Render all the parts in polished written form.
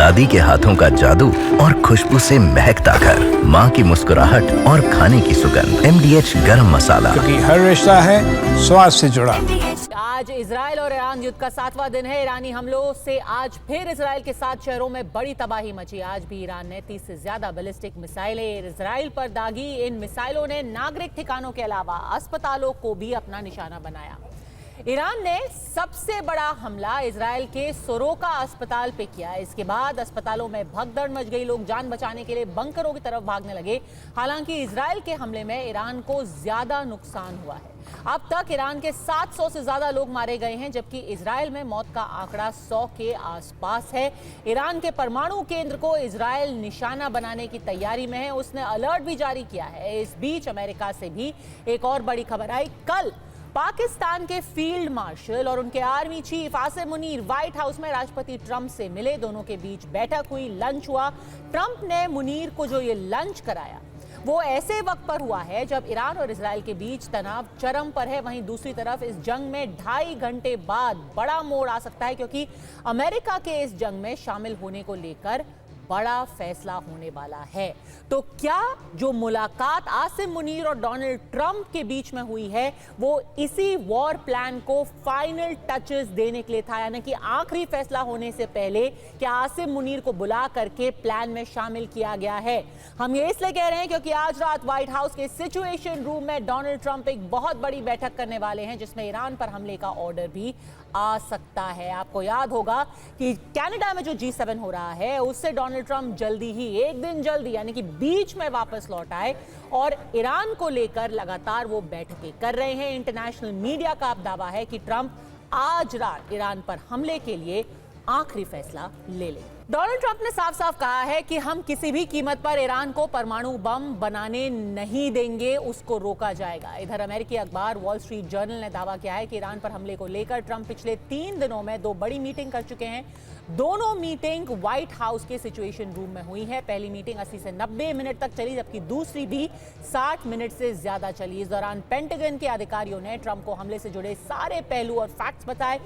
दादी के हाथों का जादू और खुशबू से महकता घर, माँ की मुस्कुराहट और खाने की सुगंध। MDH गरम मसाला, क्योंकि हर रिश्ता है स्वाद से जुड़ा। आज इजराइल और ईरान युद्ध का 7वां दिन है। ईरानी हमलों से आज फिर इजराइल के 7 शहरों में बड़ी तबाही मची। आज भी ईरान ने 30 से ज्यादा बैलिस्टिक मिसाइलें इजराइल पर दागी। इन मिसाइलों ने नागरिक ठिकानों के अलावा अस्पतालों को भी अपना निशाना बनाया। ईरान ने सबसे बड़ा हमला इजराइल के सोरोका अस्पताल पे किया। इसके बाद अस्पतालों में भगदड़ मच गई। लोग जान बचाने के लिए बंकरों की तरफ भागने लगे। हालांकि इजराइल के हमले में ईरान को ज्यादा नुकसान हुआ है। अब तक ईरान के 700 से ज्यादा लोग मारे गए हैं, जबकि इजराइल में मौत का आंकड़ा 100 के आसपास है। ईरान के परमाणु केंद्र को इजराइल निशाना बनाने की तैयारी में है। उसने अलर्ट भी जारी किया है। इस बीच अमेरिका से भी एक और बड़ी खबर आई। कल पाकिस्तान के फील्ड मार्शल और उनके army chief Asim Munir white house में राष्ट्रपति ट्रंप से मिले। दोनों के बीच बैठक हुई, लंच हुआ। ट्रंप ने मुनीर को जो ये लंच कराया वो ऐसे वक्त पर हुआ है जब ईरान और इजराइल के बीच तनाव चरम पर है। वहीं दूसरी तरफ इस जंग में 2.5 घंटे बाद बड़ा मोड़ आ सकता है, क्योंकि अमेरिका के इस जंग में शामिल होने को लेकर बड़ा फैसला होने वाला है। तो क्या जो मुलाकात आसिम मुनीर और डोनाल्ड ट्रंप के बीच में हुई है वो इसी वॉर प्लान को फाइनल टचेस देने के लिए था, यानी कि आखिरी फैसला होने से पहले क्या आसिम मुनीर को बुला करके प्लान में शामिल किया गया है? हम ये इसलिए कह रहे हैं क्योंकि आज रात व्हाइट हाउस के सिचुएशन रूम में डोनाल्ड ट्रंप एक बहुत बड़ी बैठक करने वाले हैं, जिसमें ईरान पर हमले का ऑर्डर भी आ सकता है। आपको याद होगा कि कनाडा में जो G7 हो रहा है उससे डोनाल्ड ट्रंप जल्दी ही, एक दिन जल्दी यानी कि बीच में वापस लौट आए और ईरान को लेकर लगातार वो बैठकें कर रहे हैं। इंटरनेशनल मीडिया का अब दावा है कि ट्रंप आज रात ईरान पर हमले के लिए आखिरी फैसला ले लेंगे। डोनाल्ड ट्रंप ने साफ साफ कहा है कि हम किसी भी कीमत पर ईरान को परमाणु बम बनाने नहीं देंगे, उसको रोका जाएगा। इधर अमेरिकी अखबार वॉल स्ट्रीट जर्नल ने दावा किया है कि ईरान पर हमले को लेकर ट्रंप पिछले 3 दिनों में 2 बड़ी मीटिंग कर चुके हैं। दोनों मीटिंग व्हाइट हाउस के सिचुएशन रूम में हुई है। पहली मीटिंग 80 से 90 मिनट तक चली, जबकि दूसरी भी 60 मिनट से ज्यादा चली। इस दौरान पेंटागन के अधिकारियों ने ट्रंप को हमले से जुड़े सारे पहलू और फैक्ट्स बताए।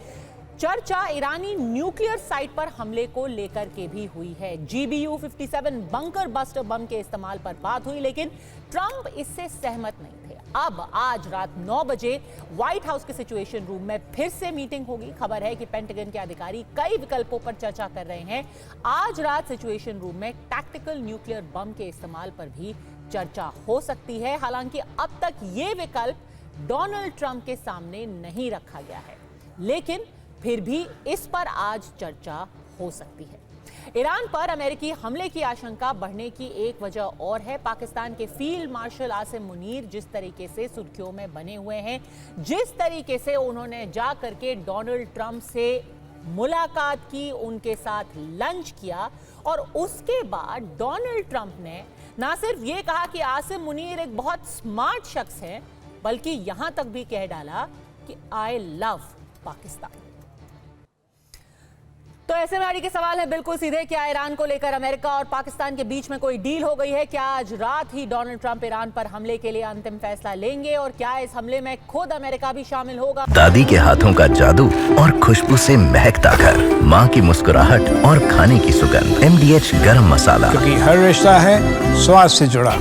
चर्चा ईरानी न्यूक्लियर साइट पर हमले को लेकर के भी हुई है। GBU-57 बंकर बस्टर बम के इस्तेमाल पर बात हुई, लेकिन ट्रंप इससे सहमत नहीं थे। अब आज रात 9 बजे व्हाइट हाउस के सिचुएशन रूम में फिर से मीटिंग होगी। खबर है कि पेंटागन के अधिकारी कई विकल्पों पर चर्चा कर रहे हैं। आज रात सिचुएशन रूम में टैक्टिकल न्यूक्लियर बम के इस्तेमाल पर भी चर्चा हो सकती है। हालांकि अब तक ये विकल्प डोनाल्ड ट्रंप के सामने नहीं रखा गया है, लेकिन फिर भी इस पर आज चर्चा हो सकती है। ईरान पर अमेरिकी हमले की आशंका बढ़ने की एक वजह और है। पाकिस्तान के फील्ड मार्शल आसिम मुनीर जिस तरीके से सुर्खियों में बने हुए हैं, जिस तरीके से उन्होंने जा करके डोनाल्ड ट्रंप से मुलाकात की, उनके साथ लंच किया और उसके बाद डोनाल्ड ट्रंप ने ना सिर्फ ये कहा कि आसिम मुनीर एक बहुत स्मार्ट शख्स है, बल्कि यहां तक भी कह डाला कि आई लव पाकिस्तान। तो ऐसे में आगे के सवाल है बिल्कुल सीधे, क्या ईरान को लेकर अमेरिका और पाकिस्तान के बीच में कोई डील हो गई है? क्या आज रात ही डोनाल्ड ट्रंप ईरान पर हमले के लिए अंतिम फैसला लेंगे और क्या इस हमले में खुद अमेरिका भी शामिल होगा? दादी के हाथों का जादू और खुशबू से महकता घर, माँ की मुस्कुराहट और खाने की सुगंध। MDH गरम मसाला, क्योंकि हर रिश्ता है स्वाद से जुड़ा।